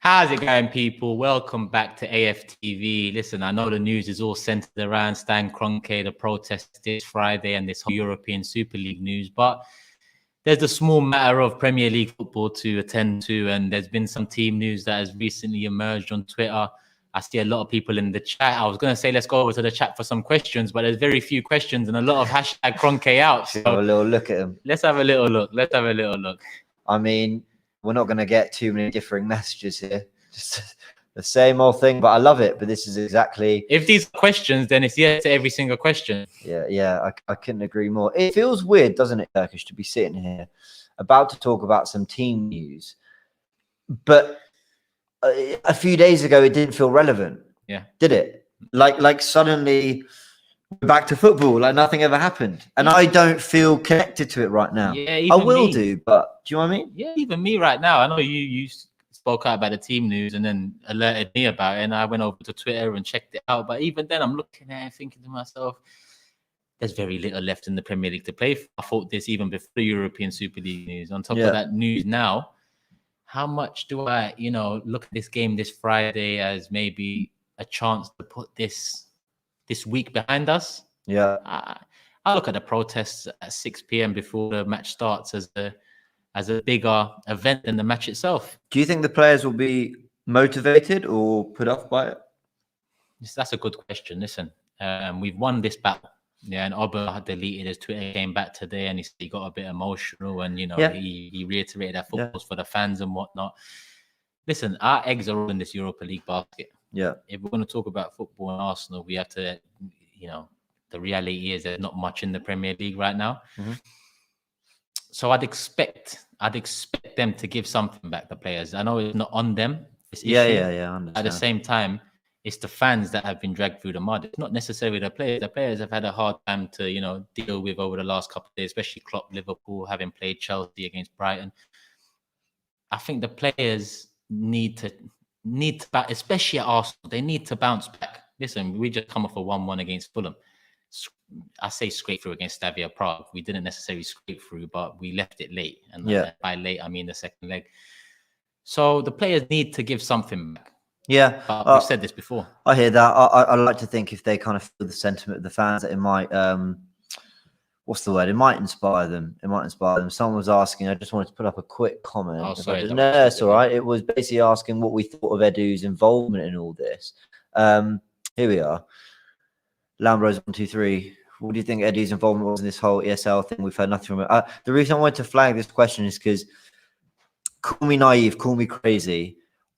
How's it going, people? Welcome back to AFTV. Listen, I know the news is all centered around Stan Kroenke, the protest this Friday, and this whole European Super League news, but there's a small matter of Premier League football to attend to, and there's been some team news that has recently emerged on Twitter. I see a lot of people in the chat. I was going to say let's go over to the chat for some questions, but there's very few questions and a lot of hashtag Kroenke out. So have a little look at them. Let's have a little look. I mean, we're not going to get too many differing messages here. Just the same old thing, but I love it. But this is exactly... If these are questions, then it's yes to every single question. Yeah, I couldn't agree more. It feels weird, doesn't it, Turkish, to be sitting here about to talk about some team news, but a few days ago it didn't feel relevant. Yeah, did it? Like suddenly we're back to football, like nothing ever happened, and I don't feel connected to it right now. Yeah, I will do, but do you know what I mean? Yeah, even me right now. I know you spoke out about the team news and then alerted me about it, and I went over to Twitter and checked it out. But even then, I'm looking at it thinking to myself, there's very little left in the Premier League to play for. I thought this even before the European Super League news. On top of that news now, how much do I, look at this game this Friday as maybe a chance to put this week behind us? Yeah. I look at the protests at 6 p.m. before the match starts as a bigger event than the match itself. Do you think the players will be motivated or put off by it? That's a good question. Listen, we've won this battle. Yeah, and Oba had deleted his Twitter, came back today, and he got a bit emotional, and he reiterated that football's for the fans and whatnot. Listen, our eggs are all in this Europa League basket. Yeah. If we're going to talk about football and Arsenal, we have to, the reality is there's not much in the Premier League right now. Mm-hmm. So I'd expect them to give something back, the players. I know it's not on them. Yeah. I understand. At the same time, it's the fans that have been dragged through the mud. It's not necessarily the players. The players have had a hard time to, deal with over the last couple of days, especially Klopp, Liverpool, having played Chelsea against Brighton. I think the players need to especially at Arsenal, they need to bounce back. Listen, we just come off a 1-1 against Fulham. I say scrape through against Slavia Prague. We didn't necessarily scrape through, but we left it late. And by late, I mean the second leg. So the players need to give something back. Yeah. But we've said this before. I hear that. I like to think if they kind of feel the sentiment of the fans, that it might, what's the word? It might inspire them. Someone was asking, I just wanted to put up a quick comment. Oh, sorry. No, it's all right. It was basically asking what we thought of Edu's involvement in all this. Here we are. Lambros 123. What do you think Edu's involvement was in this whole ESL thing? We've heard nothing from it. The reason I wanted to flag this question is because, call me naive, call me crazy,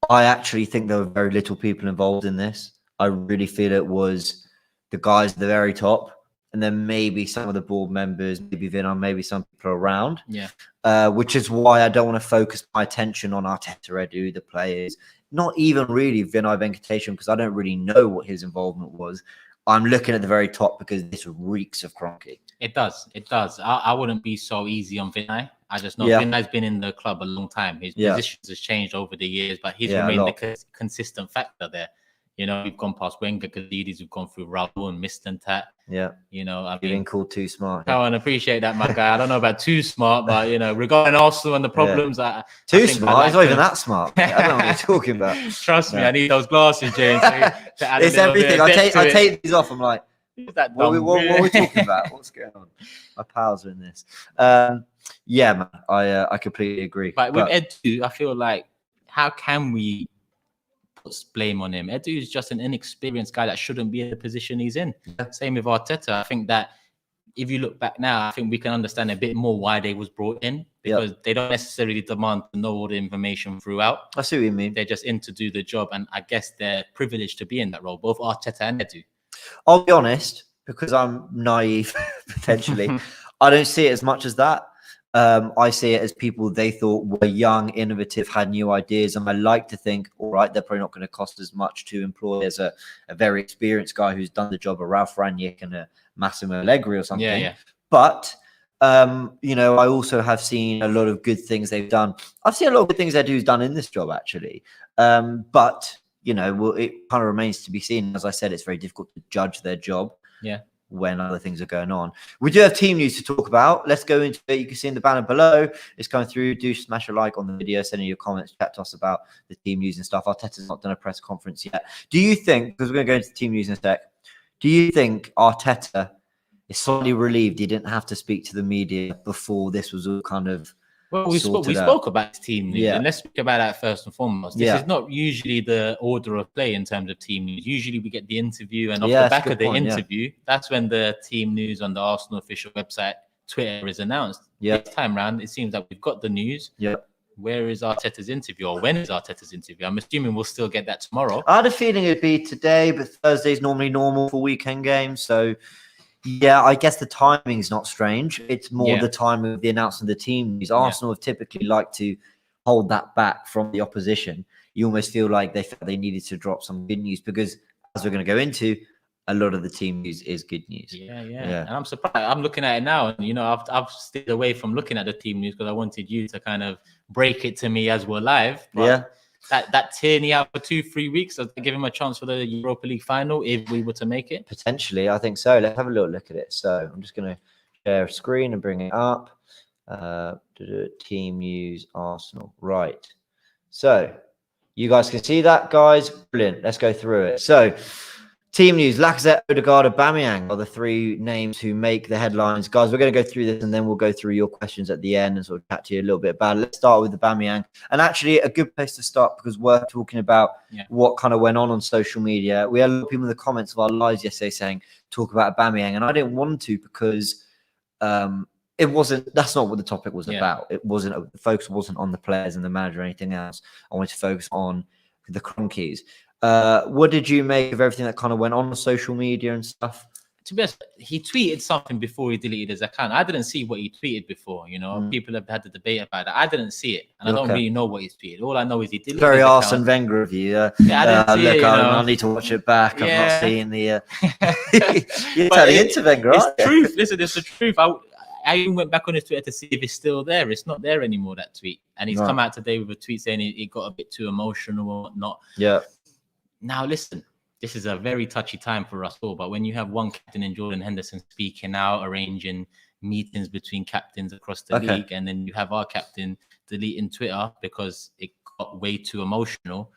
I actually think there were very little people involved in this. I really feel it was the guys at the very top, and then maybe some of the board members, maybe Vinay, maybe some people around. Yeah. Which is why I don't want to focus my attention on Arteta, Edu, the players, not even really Vinay Venkatesham, because I don't really know what his involvement was. I'm looking at the very top because this reeks of Kroenke. It does. I wouldn't be so easy on Vinay. I just know Vinay's been in the club a long time. His positions has changed over the years, but he's remained the consistent factor there. We've gone past Wenger, Kazidis, we've gone through Raul and Mistentat. Yeah. I've been called too smart. I want to appreciate that, my guy. I don't know about too smart, but, regarding Arsenal and the problems. Too smart? He's not even that smart. I don't know what you're talking about. Trust me, I need those glasses, James. To add it's everything. I take these off. I'm like, what are we talking about? What's going on? My pals are in this. Yeah, man, I completely agree. But with Edu, I feel like, how can we put blame on him? Edu is just an inexperienced guy that shouldn't be in the position he's in. Same with Arteta. I think that if you look back now, I think we can understand a bit more why they was brought in, because they don't necessarily demand to know all the information throughout. I see what you mean. They're just in to do the job, and I guess they're privileged to be in that role, both Arteta and Edu. I'll be honest, because I'm naive, potentially. I don't see it as much as that. I see it as people they thought were young, innovative, had new ideas. And I like to think, all right, they're probably not going to cost as much to employ as a very experienced guy who's done the job of Ralph Rangnick and a Massimo Allegri or something. Yeah. But, I also have seen a lot of good things they've done. I've seen a lot of good things Edu's done in this job, actually. But, it kind of remains to be seen. As I said, it's very difficult to judge their job. Yeah. when other things are going on. We do have team news to talk about. Let's go into it. You can see in the banner below. It's going through. Do smash a like on the video. Send in your comments. Chat to us about the team news and stuff. Arteta's not done a press conference yet. Do you think, because we're going to go into team news in a sec, do you think Arteta is slightly relieved he didn't have to speak to the media before this was all kind of Well, we spoke about his team news, and let's speak about that first and foremost. This is not usually the order of play in terms of team news. Usually we get the interview, and off the back of the interview, that's when the team news on the Arsenal official website, Twitter, is announced. This time round, it seems that we've got the news. Where is Arteta's interview, or when is Arteta's interview? I'm assuming we'll still get that tomorrow. I had a feeling it'd be today, but Thursday's normally normal for weekend games, so... Yeah, I guess the timing's not strange. It's more the timing of the announcement of the team news. Arsenal have typically liked to hold that back from the opposition. You almost feel like they felt they needed to drop some good news because, as we're going to go into, a lot of the team news is good news. Yeah. And I'm surprised. I'm looking at it now, and I've stayed away from looking at the team news because I wanted you to kind of break it to me as we're live. But that Tierney out for 2-3 weeks, does that give him a chance for the Europa League final if we were to make it? Potentially, I think so. Let's have a little look at it. So I'm just going to share a screen and bring it up. Team news, Arsenal. Right. So you guys can see that, guys. Brilliant. Let's go through it. So team news, Lacazette, Odegaard, Aubameyang are the three names who make the headlines. Guys, we're going to go through this and then we'll go through your questions at the end and sort of chat to you a little bit about it. Let's start with Aubameyang. And actually a good place to start because we're talking about what kind of went on social media. We had a lot of people in the comments of our lives yesterday saying, talk about Aubameyang. And I didn't want to because that's not what the topic was about. It wasn't, the focus wasn't on the players and the manager or anything else. I wanted to focus on the Cronkies. What did you make of everything that kind of went on social media and stuff? To be honest, he tweeted something before he deleted his account. I didn't see what he tweeted before. People have had the debate about it. I didn't see it, and I don't really know what he's tweeted. All I know is he deleted very his Arsene Wenger of you. I didn't see it, I need to watch it back. I'm not seeing the. You're turning into Wenger, aren't you? It's truth. Listen, it's the truth. I even went back on his Twitter to see if it's still there. It's not there anymore, that tweet, and he's come out today with a tweet saying it got a bit too emotional or whatnot. Now, listen, this is a very touchy time for us all, but when you have one captain in Jordan Henderson speaking out, arranging meetings between captains across the league, and then you have our captain deleting Twitter because it got way too emotional,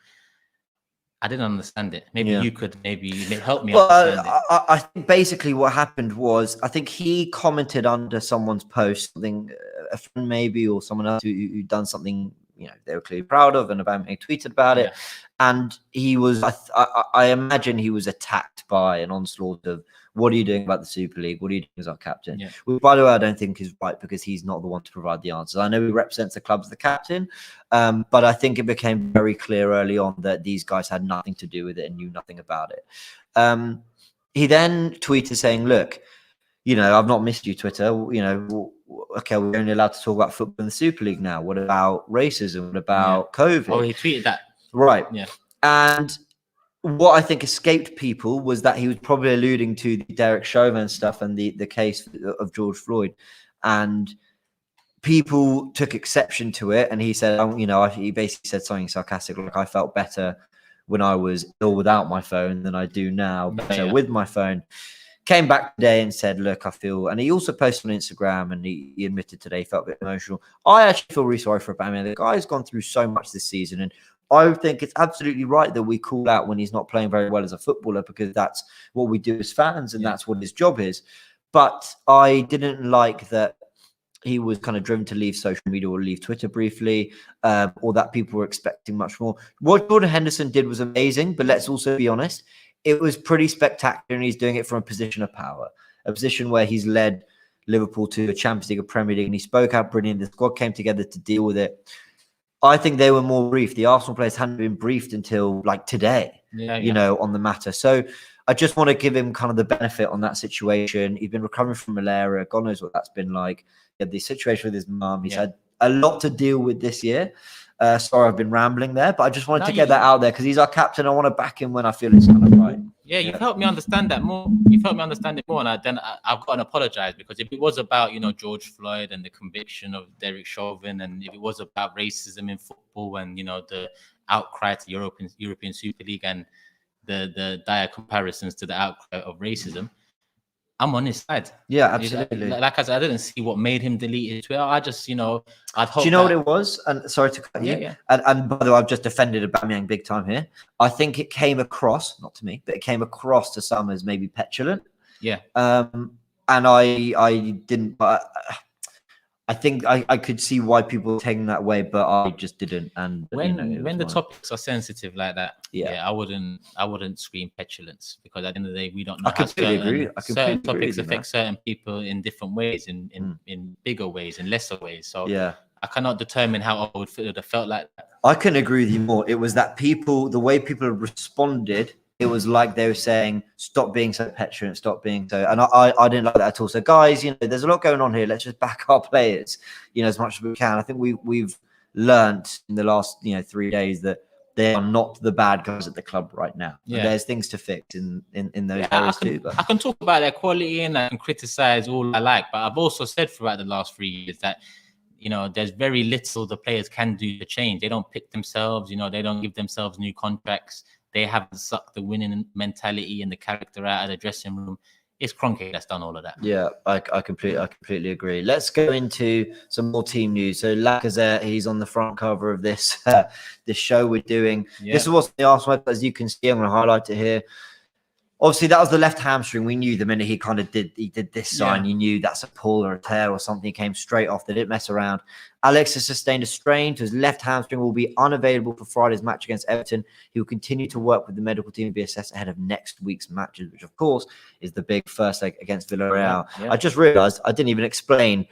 I didn't understand it. Maybe you could help me understand it. I think basically what happened was, I think he commented under someone's post, something, a friend maybe, or someone else who'd done something they were clearly proud of, and Aubameyang tweeted about it. And he was, I imagine he was attacked by an onslaught of, what are you doing about the Super League? What are you doing as our captain? Which, by the way, I don't think is right because he's not the one to provide the answers. I know he represents the club as the captain, but I think it became very clear early on that these guys had nothing to do with it and knew nothing about it. He then tweeted saying, look, I've not missed you, Twitter. Okay, we're only allowed to talk about football in the Super League now. What about racism? What about COVID? Oh, he tweeted that. Right. Yeah. And what I think escaped people was that he was probably alluding to the Derek Chauvin stuff and the case of George Floyd. And people took exception to it. And he said, he basically said something sarcastic, like, I felt better when I was ill without my phone than I do now, better with my phone. Came back today and said, look, I feel, and he also posted on Instagram and he admitted today he felt a bit emotional. I actually feel really sorry for Aubameyang. The guy's gone through so much this season, and I think it's absolutely right that we call out when he's not playing very well as a footballer, because that's what we do as fans and that's what his job is. But I didn't like that he was kind of driven to leave social media or leave Twitter briefly, or that people were expecting much more. What Jordan Henderson did was amazing, but let's also be honest, it was pretty spectacular, and he's doing it from a position of power, a position where he's led Liverpool to a Champions League, a Premier League, and he spoke out brilliant. The squad came together to deal with it. I think they were more briefed. The Arsenal players hadn't been briefed until like today, on the matter. So I just want to give him kind of the benefit on that situation. He's been recovering from malaria. God knows what that's been like. He had the situation with his mum. He's had a lot to deal with this year. Sorry, I've been rambling there, but I just wanted to get that out there because he's our captain. I want to back him when I feel it's kind of right. Yeah, you've helped me understand that more. You've helped me understand it more, and I've got to apologize, because if it was about George Floyd and the conviction of Derek Chauvin, and if it was about racism in football and the outcry to European Super League and the dire comparisons to the outcry of racism, I'm on his side. Yeah, absolutely. Like I said, I didn't see what made him delete his Twitter. I just, I'd hope. Do you know what it was? And sorry to cut you. Yeah. And by the way, I've just defended Aubameyang big time here. I think it came across, not to me, but it came across to some as maybe petulant. Yeah. And I didn't. I think I could see why people were taking that way, but I just didn't. And when the topics are sensitive like that, yeah, I wouldn't scream petulance, because at the end of the day, we don't know I completely agree. certain topics affect certain people in different ways, in bigger ways and lesser ways. So yeah, I cannot determine how I would have felt like that. I couldn't agree with you more. It was that the way people responded, it was like they were saying, stop being so petulant, stop being so. And I didn't like that at all. So, guys, there's a lot going on here. Let's just back our players, as much as we can. I think we've learned in the last, 3 days that they are not the bad guys at the club right now. Yeah. There's things to fix in those areas too. But I can talk about their quality and I can criticize all I like. But I've also said throughout the last 3 years that, there's very little the players can do to change. They don't pick themselves, they don't give themselves new contracts. They haven't sucked the winning mentality and the character out of the dressing room. It's Kroenke that's done all of that. Yeah, I completely agree. Let's go into some more team news. So Lacazette, he's on the front cover of this this show we're doing. Yeah. This is what's the Arsenal, as you can see. I'm going to highlight it here. Obviously, that was the left hamstring. We knew the minute he did this sign, you knew that's a pull or a tear or something. He came straight off. They didn't mess around. Alex has sustained a strain to his left hamstring, will be unavailable for Friday's match against Everton. He will continue to work with the medical team to be assessed ahead of next week's matches, which, of course, is the big first leg against Villarreal. Yeah. I just realised I didn't even explain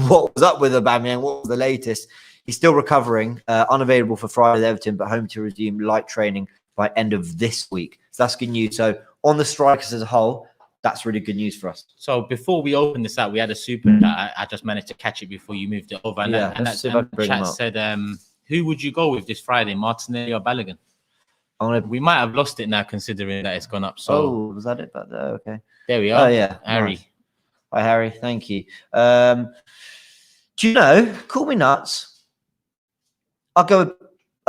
what was up with Aubameyang, what was the latest. He's still recovering, unavailable for Friday's Everton, but home to resume light training by end of this week. So that's good news. So on the strikers as a whole, that's really good news for us. So before we open this out, we had a super chat. I just managed to catch it before you moved it over. And that chat said, who would you go with this Friday, Martinelli or Balogun? We might have lost it now, considering that it's gone up. So was that it? But okay, there we are. Oh yeah, Harry. Nice. Hi Harry, thank you. Do you know? Call me nuts. I'll go with.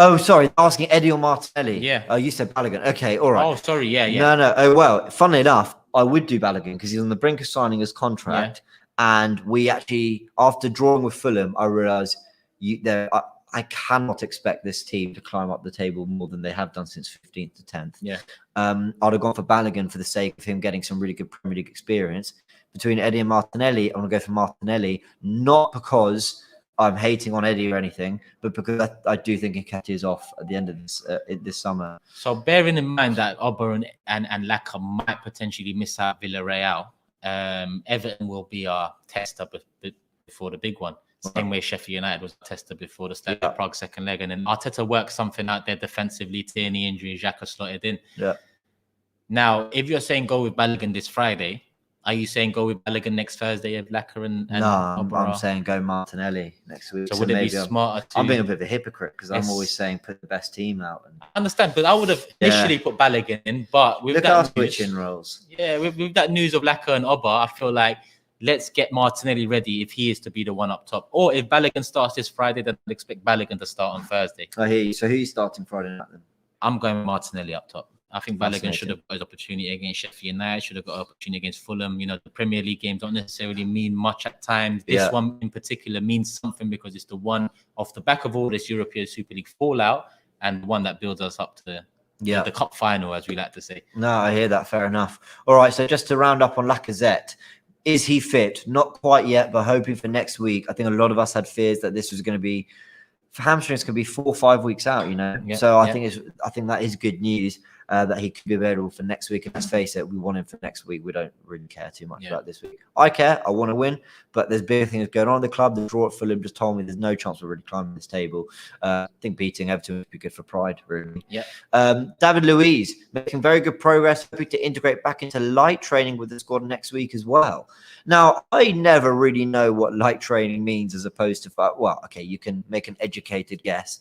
Oh, sorry, asking Edu or Martinelli. Yeah. Oh, you said Balogun. Okay, all right. Oh, sorry, yeah. No. Oh, well, funnily enough, I would do Balogun because he's on the brink of signing his contract. Yeah. And we actually, after drawing with Fulham, I realised I cannot expect this team to climb up the table more than they have done since 15th to 10th. Yeah. I'd have gone for Balogun for the sake of him getting some really good Premier League experience. Between Eddie and Martinelli, I'm going to go for Martinelli, not because I'm hating on Eddie or anything, but because I do think Nketiah is off at the end of this summer. So bearing in mind that Auba and Laka might potentially miss out Villarreal, Everton will be our tester before the big one. Same way Sheffield United was a tester before the Slavia Prague second leg. And then Arteta worked something out there defensively. Tierney injury, Xhaka slotted in. Yeah. Now, if you're saying go with Balogun this Friday, are you saying go with Balogun next Thursday if Laka and no, I'm saying go Martinelli next week. So would it be smarter I'm being a bit of a hypocrite because I'm always saying put the best team out. I understand, but I would have initially put Balogun in, but with that switching roles. Yeah, with that news of Laka and Auba, I feel like let's get Martinelli ready if he is to be the one up top. Or if Balogun starts this Friday, then I'd expect Balogun to start on Thursday. I hear you. So who's starting Friday night then? I'm going with Martinelli up top. I think Balogun should have got his opportunity against Sheffield United, should have got an opportunity against Fulham. The Premier League games don't necessarily mean much at times. This one in particular means something because it's the one off the back of all this European Super League fallout and one that builds us up to the cup final, as we like to say. No, I hear that. Fair enough. All right, so just to round up on Lacazette, is he fit? Not quite yet, but hoping for next week. I think a lot of us had fears that this was going to be, for hamstrings can be 4 or 5 weeks out, So I think that is good news. That he could be available for next week. And let's face it, we want him for next week. We don't really care too much about this week. I care. I want to win. But there's bigger things going on in the club. The draw at Fulham just told me there's no chance we're really climbing this table. I think beating Everton would be good for pride, really. Yeah. David Luiz making very good progress. Hoping to integrate back into light training with the squad next week as well. Now, I never really know what light training means as opposed to, you can make an educated guess.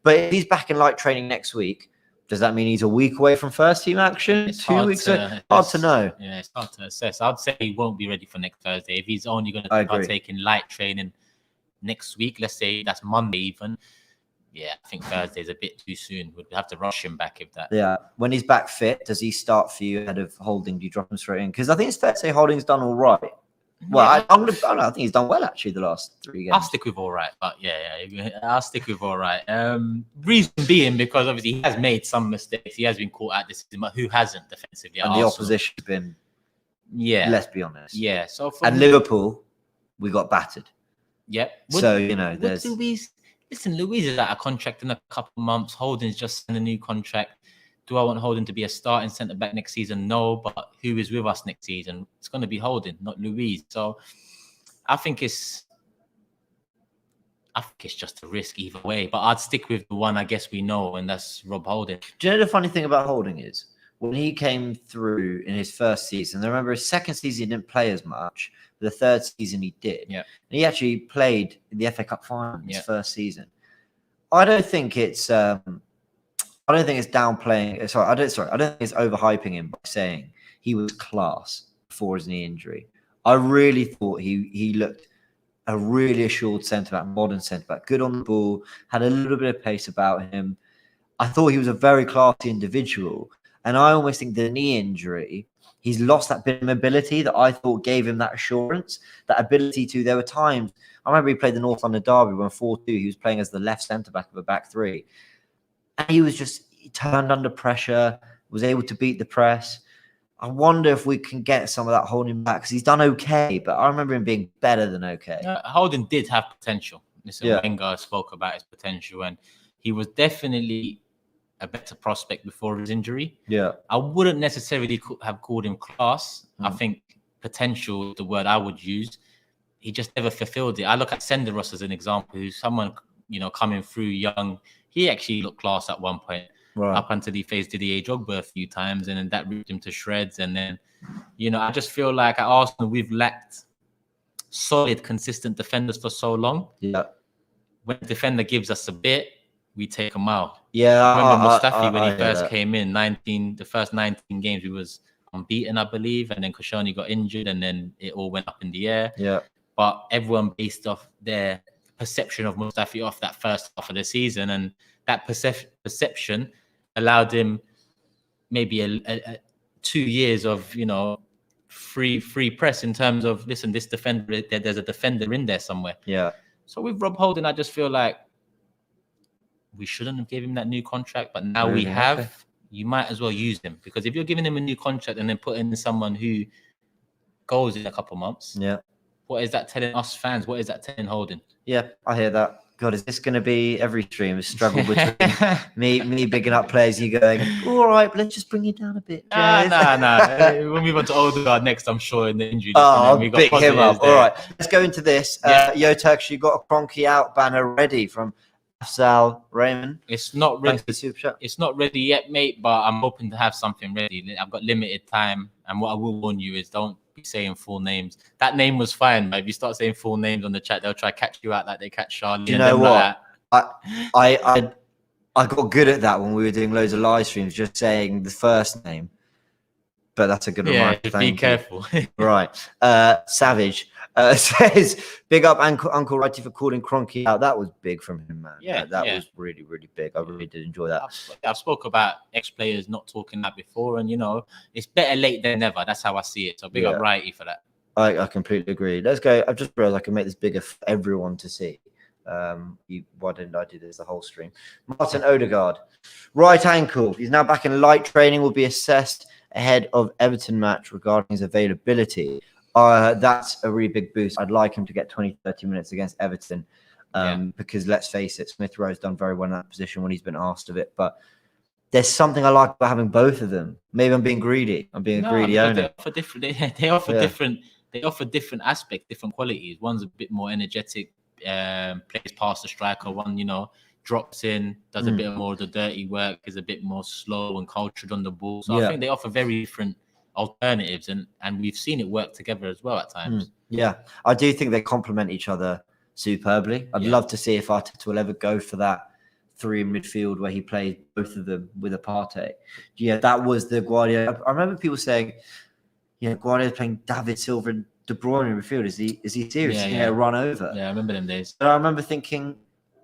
But if he's back in light training next week, does that mean he's a week away from first team action? It's 2 weeks? Hard to know. Yeah, it's hard to assess. I'd say he won't be ready for next Thursday. If he's only going to start taking light training next week, let's say that's Monday even, Yeah, I think Thursday's a bit too soon. We'd have to rush him back if that. Yeah. When he's back fit, does he start for you ahead of Holding? Do you drop him straight in? Because I think it's fair to say Holding's done all right. Well, Yeah. I think he's done well actually the last 3 games. I'll stick with all right, but I'll stick with all right. Reason being because obviously he has made some mistakes. He has been caught out this season, but who hasn't defensively? And the opposition's been, let's be honest. Yeah. So and Liverpool, we got battered. Yep. So there's Luiz. Listen, Luiz is out of contract in a couple of months. Holding's just signed a new contract. Do I want Holding to be a starting centre back next season? No, but who is with us next season? It's going to be Holding, not Luiz. So I think it's just a risk either way. But I'd stick with the one I guess we know, and that's Rob Holding. Do you know the funny thing about Holding is when he came through in his first season? I remember his second season he didn't play as much. The third season he did. Yeah. And he actually played in the FA Cup final in his first season. I don't think it's downplaying. Sorry, I don't think it's overhyping him by saying he was class before his knee injury. I really thought he looked a really assured centre back, modern centre back, good on the ball, had a little bit of pace about him. I thought he was a very classy individual, and I almost think the knee injury, he's lost that bit of mobility that I thought gave him that assurance, that ability to. There were times I remember he played the North London derby when 4-2. He was playing as the left centre back of a back three. And he turned under pressure, was able to beat the press. I wonder if we can get some of that Holding back because he's done okay, but I remember him being better than okay. Holding did have potential. Wenger spoke about his potential, and he was definitely a better prospect before his injury. Yeah. I wouldn't necessarily have called him class. I think potential is the word I would use. He just never fulfilled it. I look at Senderos as an example, who's someone, coming through young. He actually looked class at one point, up until he faced Didier Drogba a few times, and then that ripped him to shreds. And then, I just feel like at Arsenal, we've lacked solid, consistent defenders for so long. Yeah. When a defender gives us a bit, we take him out. Yeah. I remember Mustafi when he first came in, the first 19 games, he was unbeaten, I believe. And then Koscielny got injured, and then it all went up in the air. Yeah. But everyone based off their perception of Mustafi off that first half of the season, and that perception allowed him maybe a 2 years of free press in terms of this defender. There's a defender in there somewhere. Yeah. So with Rob Holding, I just feel like we shouldn't have given him that new contract, but now we have. Okay. You might as well use him, because if you're giving him a new contract and then putting in someone who goes in a couple months, what is that telling us fans? What is that telling Holding? Yeah, I hear that. God, is this going to be every stream? A struggle between me bigging up players, you going, all right, but let's just bring you down a bit. No. We'll move on to Odegaard next, I'm sure, in the injury. I'll pick him up. All right, let's go into this. Yo, Turks, you got a Cronky out banner ready from Sal Raymond. It's not ready. It's not ready yet, mate, but I'm hoping to have something ready. I've got limited time, and what I will warn you is don't be saying full names. That name was fine, but if you start saying full names on the chat, they'll try to catch you out like they catch Charlie. You know what? I got good at that when we were doing loads of live streams, just saying the first name. But that's a good reminder. Just be careful. Right. Savage says, big up Uncle Righty for calling Cronky out. That was big from him, man. Yeah, that was really, really big. I really did enjoy that. I've spoke about ex-players not talking that before, and, it's better late than never. That's how I see it. So big up Righty for that. I completely agree. Let's go. I've just realized I can make this bigger for everyone to see. Why didn't I do this the whole stream? Martin Odegaard, right ankle. He's now back in light training, will be assessed ahead of Everton match regarding his availability. That's a really big boost. I'd like him to get 20-30 minutes against Everton because let's face it, Smith Rowe's done very well in that position when he's been asked of it. But there's something I like about having both of them. Maybe I'm being greedy. I'm being a greedy owner. They offer different aspects, different qualities. One's a bit more energetic, plays past the striker. One, drops in, does a bit more of the dirty work, is a bit more slow and cultured on the ball. So I think they offer very different alternatives, and we've seen it work together as well at times. Yeah, I do think they complement each other superbly. I'd love to see if Arteta will ever go for that three in midfield where he played both of them with a Partey. Yeah, that was the Guardiola. I remember people saying, Guardiola's playing David Silva and De Bruyne in midfield. Is he serious? Is he going to run over? Yeah, I remember them days. But I remember thinking,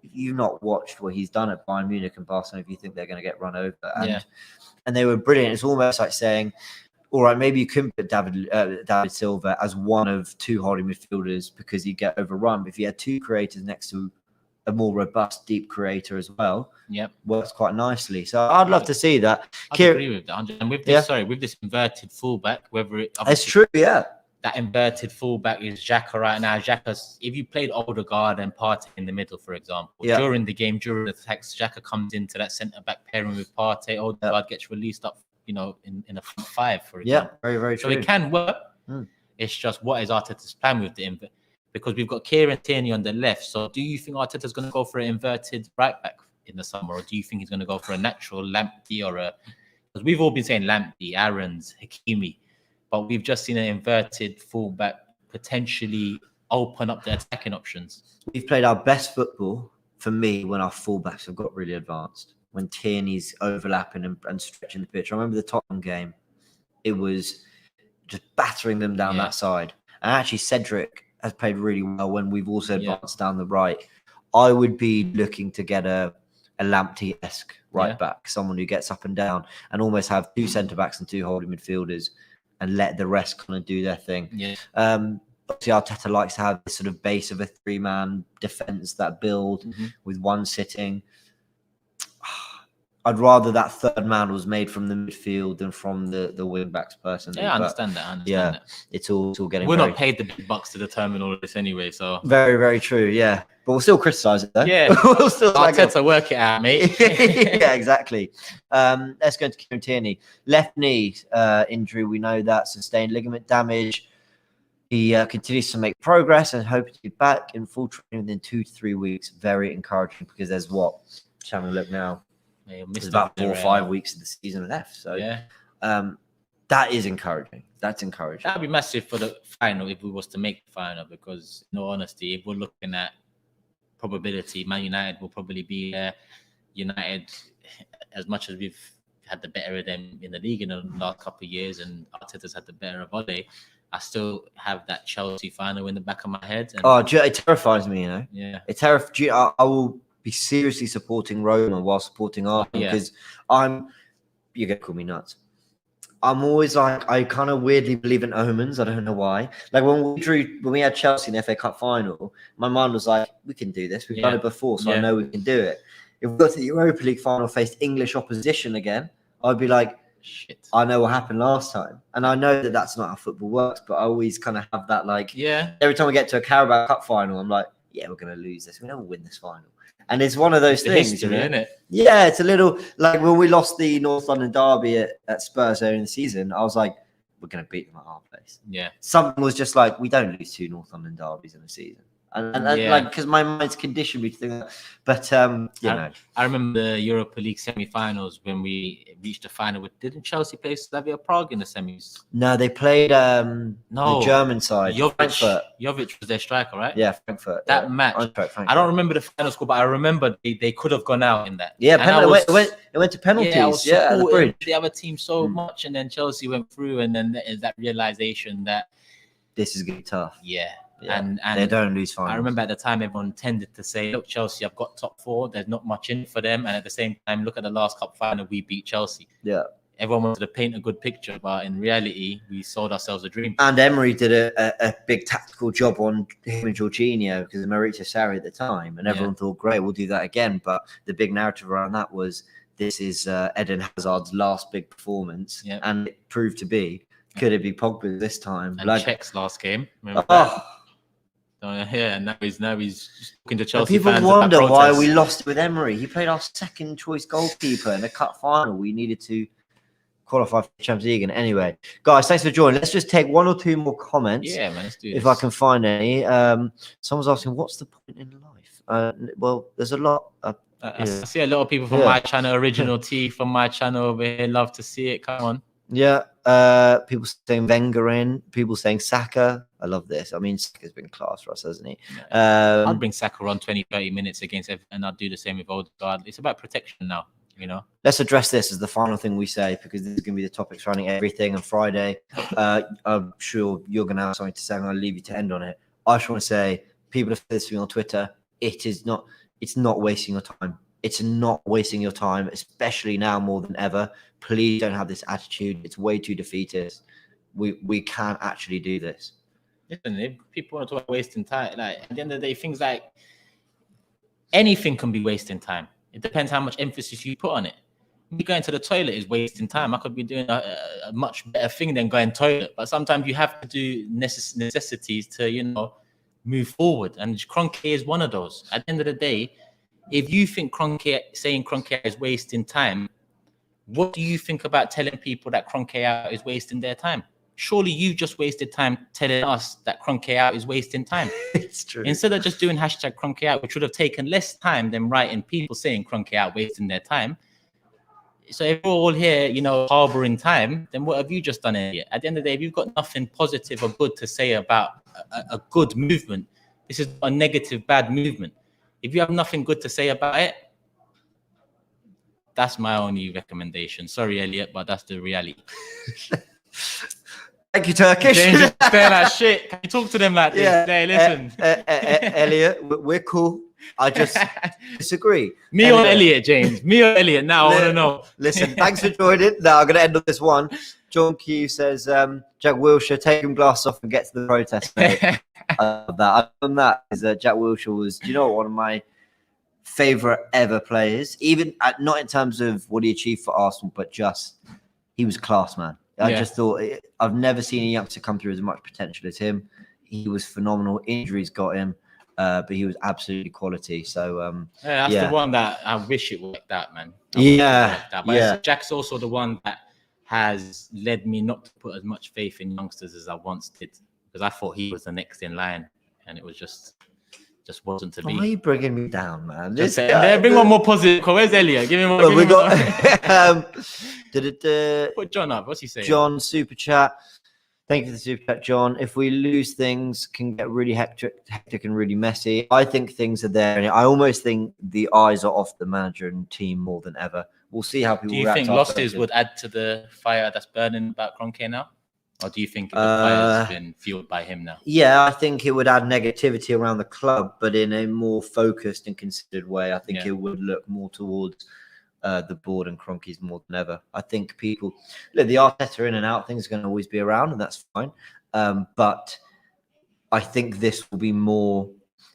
you've not watched what he's done at Bayern Munich and Barcelona if you think they're going to get run over. Yeah. And they were brilliant. It's almost like saying, all right, maybe you couldn't put David Silva as one of two holding midfielders because you get overrun. But if you had two creators next to a more robust, deep creator as well, works quite nicely. So I'd love to see that. I agree with that. And with this, with this inverted fullback, it's true, that inverted fullback is Xhaka right now. Xhaka, if you played Odegaard and Partey in the middle, for example, during the game, during the attacks, Xhaka comes into that centre back pairing with Partey. Odegaard gets released up, in a front five, for example. Very, very true. So it can work. It's just what is Arteta's plan with the because we've got Kieran Tierney on the left. So do you think Arteta's going to go for an inverted right back in the summer, or do you think he's going to go for a natural Lamptey because we've all been saying Lamptey, Aarons, Hakimi, but we've just seen an inverted fullback potentially open up the attacking options. We've played our best football, for me, when our fullbacks have got really advanced, when Tierney's overlapping and stretching the pitch. I remember the Tottenham game. It was just battering them down that side. And actually, Cedric has played really well when we've also advanced down the right. I would be looking to get a Lamptey-esque right back, someone who gets up and down, and almost have two centre-backs and two holding midfielders and let the rest kind of do their thing. Obviously, Arteta likes to have this sort of base of a three-man defence, that build with one sitting. I'd rather that third man was made from the midfield than from the wing backs personally. Yeah, I understand that. It's all getting. We're not paid the big bucks to determine all of this anyway, so very, very true. Yeah, but we'll still criticise it though. Yeah, we'll still Arteta work it out, mate. Yeah, exactly. Let's go to Kieran Tierney. Left knee injury. We know that sustained ligament damage. He continues to make progress and hopes to be back in full training within 2 to 3 weeks. Very encouraging because there's just having a look now. There's about 4 or 5 weeks of the season left. So that is encouraging. That's encouraging. That'd be massive for the final if we was to make the final, because in all honesty, if we're looking at probability, Man United will probably be United, as much as we've had the better of them in the league in the last couple of years and Arteta's had the better of Ole, I still have that Chelsea final in the back of my head. And it terrifies me, Yeah. It terrifies. I will be seriously supporting Roma while supporting Arsenal because you're going to call me nuts. I'm always like, I kind of weirdly believe in omens. I don't know why. Like when we had Chelsea in the FA Cup final, my mind was like, we can do this. We've done it before, so I know we can do it. If we got to the Europa League final, faced English opposition again, I'd be like, shit, I know what happened last time. And I know that that's not how football works, but I always kind of have that every time I get to a Carabao Cup final, I'm like, yeah, we're going to lose this. We never win this final. And it's one of those things, history, isn't it? Yeah, it's a little like when we lost the North London derby at Spurs earlier in the season. I was like, we're going to beat them at our place. Yeah. Something was just like, we don't lose 2 North London derbies in a season. And because my mind's conditioned me to think that. But, I remember the Europa League semi-finals when we reached the final. Didn't Chelsea play Slavia Prague in the semis? No, they played the German side. Frankfurt. Jovic was their striker, right? Yeah, Frankfurt. That match. I don't remember the final score, but I remember they could have gone out in that. Yeah, it went to penalties. Yeah, I was supporting the other team so much, and then Chelsea went through, and then there's that realization that this is going to be tough. Yeah. Yeah, and they don't lose finals. I remember at the time everyone tended to say, look, Chelsea have got top 4, there's not much in for them, and at the same time, look at the last cup final, we beat Chelsea. Yeah, everyone wanted to paint a good picture, but in reality we sold ourselves a dream. And Emery did a big tactical job on him and Jorginho because of Maurizio Sarri at the time, and everyone thought, great, we'll do that again. But the big narrative around that was, this is Eden Hazard's last big performance, and it proved to be. Could it be Pogba this time? And Czech's last game, remember that? Now he's just talking to Chelsea people fans. People wonder why we lost with Emery. He played our second choice goalkeeper in a cup final. We needed to qualify for the Champions League. And anyway, guys, thanks for joining. Let's just take 1 or 2 more comments. Yeah, man, let's do this. If I can find any. Someone's asking, what's the point in life? Well, there's a lot. I see a lot of people from my channel, Original T from my channel over here. Love to see it. Come on. Yeah. People saying Wenger in. People saying Saka. I love this. I mean, Saka's been class for us, hasn't he? I'd bring Saka on 20-30 minutes against Everton, and I'd do the same with Odegaard. It's about protection now, Let's address this as the final thing we say, because this is going to be the topic surrounding everything on Friday. I'm sure you're going to have something to say, and I'll leave you to end on it. I just want to say, people have said this to me on Twitter. It is not it's not wasting your time. It's not wasting your time, especially now more than ever. Please don't have this attitude. It's way too defeatist. We can actually do this. Listen, if people want to talk about wasting time, like at the end of the day, things like anything can be wasting time. It depends how much emphasis you put on it. Me going to the toilet is wasting time. I could be doing a much better thing than going toilet. But sometimes you have to do necessities to, you know, move forward. And Kroenke is one of those. At the end of the day, if you think saying Kroenke is wasting time, what do you think about telling people that Kroenke out is wasting their time? Surely you just wasted time telling us that Kroenke out is wasting time. It's true. Instead of just doing hashtag Kroenke out, which would have taken less time than writing people saying Kroenke out wasting their time. So if we're all here, you know, harboring time, then what have you just done here? At the end of the day, if you've got nothing positive or good to say about a good movement, this is a negative, bad movement. If you have nothing good to say about it, that's my only recommendation. Sorry, Elliot, but that's the reality. Thank you, Turkish. James is saying that shit. Can you talk to them like this? Yeah. Hey, listen. Elliot, we're cool. I just disagree. Me or Elliot, James? Me or Elliot? Now I want to know. Listen, thanks for joining. Now I'm going to end on this one. John Q says, Jack Wilshere, take him glass off and get to the protest. Mate. I love that. Other than that, is that Jack Wilshere was, do you know, one of my favourite ever players. Even not in terms of what he achieved for Arsenal, but just he was class, man. I just thought I've never seen a youngster come through as much potential as him. He was phenomenal. Injuries got him. But he was absolutely quality. So that's the one that I wish it worked out, man. But Jack's also the one that has led me not to put as much faith in youngsters as I once did, because I thought he was the next in line, and it was just wasn't to be. Why are you bringing me down, man? Bring one more positive. Where's Elliot? Give him one. Well, we got put John up. What's he saying? John super chat. Thank you for the super chat, John. If we lose, things can get really hectic and really messy. I think things are there, and I almost think the eyes are off the manager and team more than ever. We'll see how people react. Do you think losses would add to the fire that's burning about Kroenke now? Or do you think the fire's been fueled by him now? Yeah, I think it would add negativity around the club, but in a more focused and considered way. I think it would look more towards the board and Kroenke's more than ever. I think people, look, the Arteta in and out thing is going to always be around, and that's fine. But I think this will be more,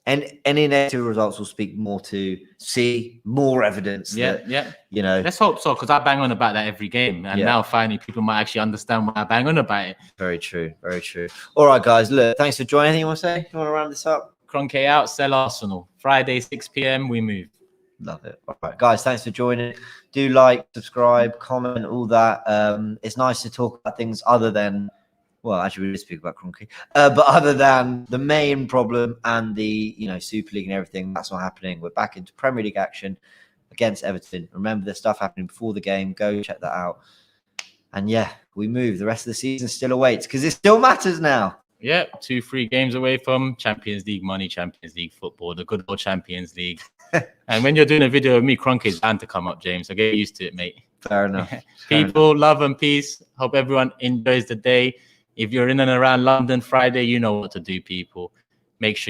and any negative results will speak more to see more evidence. That, you know, let's hope so, because I bang on about that every game, and now finally people might actually understand why I bang on about it. Very true, very true. All right, guys, look, thanks for joining. Anything you want to say? You want to round this up? Kroenke out, sell Arsenal. Friday 6 p.m. we move. Love it. All right, guys, thanks for joining. Do like, subscribe, comment, all that. It's nice to talk about things other than, well, actually, we did speak about Kroenke, but other than the main problem and the, you know, Super League and everything, that's not happening. We're back into Premier League action against Everton. Remember, there's stuff happening before the game. Go check that out. And yeah, we move. The rest of the season still awaits because it still matters now. Yeah, 2-3 games away from Champions League money, Champions League football, the good old Champions League. And when you're doing a video of me, Kroenke is bound to come up, James. So get used to it, mate. Fair enough. People, love and peace. Hope everyone enjoys the day. If you're in and around London Friday, you know what to do, people. Make sure